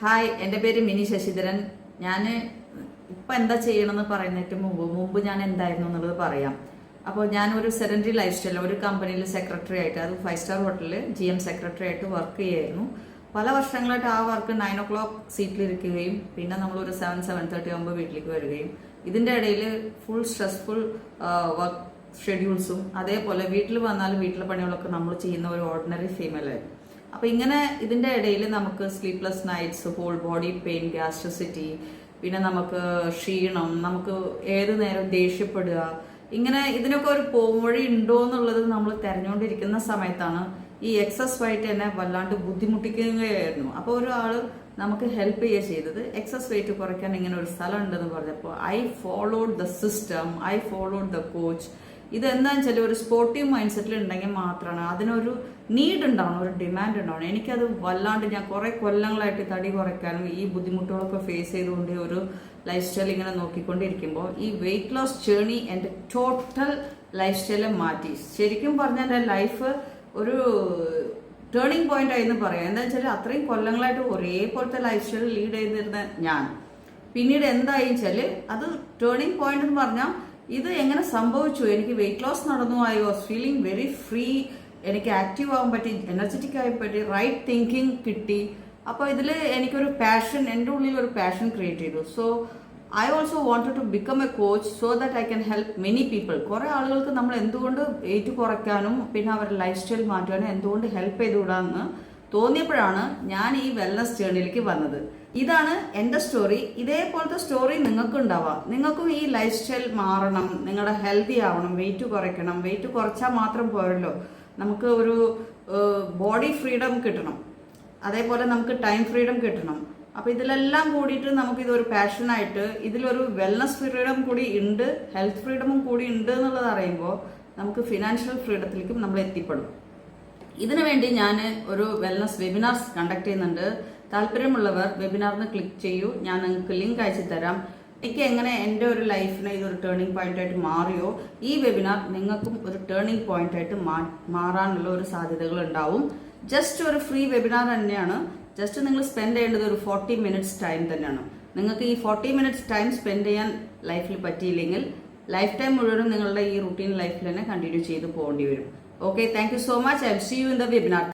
Hi, എൻ്റെ പേര് mini Sasidharan. ഞാൻ ഇപ്പം എന്താ ചെയ്യണമെന്ന് പറയുന്നതിന് മുമ്പ് ഞാൻ എന്തായിരുന്നു എന്നുള്ളത് പറയാം. അപ്പോൾ ഞാൻ ഒരു സെഡൻറ്ററി ലൈഫ് സ്റ്റൈൽ ഒരു കമ്പനിയിൽ സെക്രട്ടറി ആയിട്ട്, അത് 5 സ്റ്റാർ ഹോട്ടലിൽ GM സെക്രട്ടറി ആയിട്ട് വർക്ക് ചെയ്യായിരുന്നു. പല വർഷങ്ങളായിട്ട് ആ വർക്ക് 9 o'clock സീറ്റിലിരിക്കുകയും പിന്നെ നമ്മളൊരു 7-7:30 ആകുമ്പോൾ വീട്ടിലേക്ക് വരികയും, ഇതിൻ്റെ ഇടയിൽ ഫുൾ സ്ട്രെസ്ഫുൾ വർക്ക് ഷെഡ്യൂൾസും അതേപോലെ വീട്ടിൽ വന്നാലും വീട്ടിലെ പണികളൊക്കെ നമ്മൾ ചെയ്യുന്ന ഒരു ഓർഡിനറി ഫീമെയിലായിരുന്നു. അപ്പോൾ ഇങ്ങനെ ഇതിൻ്റെ ഇടയിൽ നമുക്ക് sleepless nights, whole body pain, gastricity, പിന്നെ നമുക്ക് ക്ഷീണം, നമുക്ക് ഏത് നേരം ദേഷ്യപ്പെടുക, ഇങ്ങനെ ഇതിനൊക്കെ ഒരു പോംവഴി ഉണ്ടോ എന്നുള്ളത് നമ്മൾ തിരഞ്ഞുകൊണ്ടിരിക്കുന്ന സമയത്താണ് ഈ എക്സസ് വെയിറ്റ് എന്നെ വല്ലാണ്ട് ബുദ്ധിമുട്ടിക്കുകയായിരുന്നു. അപ്പോൾ ഒരാൾ നമുക്ക് ഹെൽപ്പ് ചെയ്യുക ചെയ്തത്, എക്സസ് വെയിറ്റ് കുറയ്ക്കാൻ ഇങ്ങനെ ഒരു സ്ഥലം ഉണ്ടെന്ന് പറഞ്ഞപ്പോൾ I followed the system, I followed the coach. ഇതെന്താണെന്ന് വെച്ചാൽ ഒരു സ്പോർട്ടീവ് മൈൻഡ് സെറ്റിൽ ഉണ്ടെങ്കിൽ മാത്രമാണ് അതിനൊരു നീഡ് ഉണ്ടാവണം, ഒരു ഡിമാൻഡ് ഉണ്ടാവണം. എനിക്കത് വല്ലാണ്ട്, ഞാൻ കുറേ കൊല്ലങ്ങളായിട്ട് തടി കുറയ്ക്കാനും ഈ ബുദ്ധിമുട്ടുകളൊക്കെ ഫേസ് ചെയ്തുകൊണ്ട് ഒരു ലൈഫ് സ്റ്റൈൽ ഇങ്ങനെ നോക്കിക്കൊണ്ടിരിക്കുമ്പോൾ ഈ വെയിറ്റ് ലോസ് ജേർണി എൻ്റെ ടോട്ടൽ ലൈഫ് സ്റ്റൈലെ മാറ്റി. ശരിക്കും പറഞ്ഞാൽ എൻ്റെ ലൈഫ് ഒരു ടേണിംഗ് പോയിന്റ് ആയിരുന്നു പറയാം. എന്താ വെച്ചാൽ അത്രയും കൊല്ലങ്ങളായിട്ട് ഒരേപോലത്തെ ലൈഫ് സ്റ്റൈൽ ലീഡ് ചെയ്തിരുന്ന ഞാൻ പിന്നീട് എന്തായി വെച്ചാൽ അത് ടേണിംഗ് പോയിന്റ് എന്ന് പറഞ്ഞാൽ ഇത് എങ്ങനെ സംഭവിച്ചു, എനിക്ക് വെയിറ്റ് ലോസ് നടന്നു, I was feeling very free, എനിക്ക് ആക്റ്റീവ് ആകാൻ പറ്റി, എനർജറ്റിക് ആയി പറ്റി, റൈറ്റ് തിങ്കിങ് കിട്ടി. അപ്പോൾ ഇതിൽ എനിക്കൊരു പാഷൻ, എൻ്റെ ഉള്ളിൽ ഒരു പാഷൻ ക്രിയേറ്റ് ചെയ്തു. So I also wanted to become a coach so that I can help many people. കുറേ ആളുകൾക്ക് നമ്മൾ എന്തുകൊണ്ട് വെയിറ്റ് കുറയ്ക്കാനും പിന്നെ അവരുടെ ലൈഫ് സ്റ്റൈൽ മാറ്റാനും എന്തുകൊണ്ട് ഹെൽപ്പ് ചെയ്തുകൂടാന്ന് തോന്നിയപ്പോഴാണ് ഞാൻ ഈ വെൽനസ് ജേർണിയിലേക്ക് വന്നത്. ഇതാണ് എൻ്റെ സ്റ്റോറി. ഇതേപോലത്തെ സ്റ്റോറി നിങ്ങൾക്കും ഉണ്ടാവാം. നിങ്ങൾക്കും ഈ ലൈഫ് സ്റ്റൈൽ മാറണം, നിങ്ങളുടെ ഹെൽത്തി ആവണം, വെയിറ്റ് കുറയ്ക്കണം. വെയിറ്റ് കുറച്ചാൽ മാത്രം പോരല്ലോ, നമുക്ക് ഒരു ബോഡി ഫ്രീഡം കിട്ടണം, അതേപോലെ നമുക്ക് ടൈം ഫ്രീഡം കിട്ടണം. അപ്പോൾ ഇതിലെല്ലാം കൂടിയിട്ട് നമുക്കിതൊരു പാഷനായിട്ട്, ഇതിലൊരു വെൽനസ് ഫ്രീഡം കൂടി ഉണ്ട്, ഹെൽത്ത് ഫ്രീഡമും കൂടി ഉണ്ട് എന്നുള്ളത് അറിയുമ്പോൾ നമുക്ക് ഫിനാൻഷ്യൽ ഫ്രീഡത്തിലേക്കും നമ്മൾ എത്തിപ്പെടും. ഇതിനു വേണ്ടി ഞാൻ ഒരു വെൽനസ് വെബിനാർസ് കണ്ടക്ട് ചെയ്യുന്നുണ്ട്. താല്പര്യമുള്ളവർ വെബിനാറിന് ക്ലിക്ക് ചെയ്യൂ, ഞാൻ നിങ്ങൾക്ക് ലിങ്ക് അയച്ചു തരാം. എനിക്ക് എങ്ങനെ എൻ്റെ ഒരു ലൈഫിനെ ഇതൊരു ടേണിംഗ് പോയിന്റ് ആയിട്ട് മാറിയോ, ഈ വെബിനാർ നിങ്ങൾക്കും ഒരു ടേണിംഗ് പോയിന്റ് ആയിട്ട് മാറാനുള്ള ഒരു സാധ്യതകൾ ഉണ്ടാവും. ജസ്റ്റ് ഒരു ഫ്രീ വെബിനാർ തന്നെയാണ്. ജസ്റ്റ് നിങ്ങൾ സ്പെൻഡ് ചെയ്യേണ്ടത് ഒരു 40 minutes ടൈം തന്നെയാണ്. നിങ്ങൾക്ക് ഈ 40 minutes ടൈം സ്പെൻഡ് ചെയ്യാൻ ലൈഫിൽ പറ്റിയില്ലെങ്കിൽ ലൈഫ് ടൈം മുഴുവനും നിങ്ങളുടെ ഈ റുട്ടീൻ ലൈഫിൽ തന്നെ കണ്ടിന്യൂ ചെയ്ത് പോകേണ്ടി വരും. Okay, thank you so much. I'll see you in the webinar.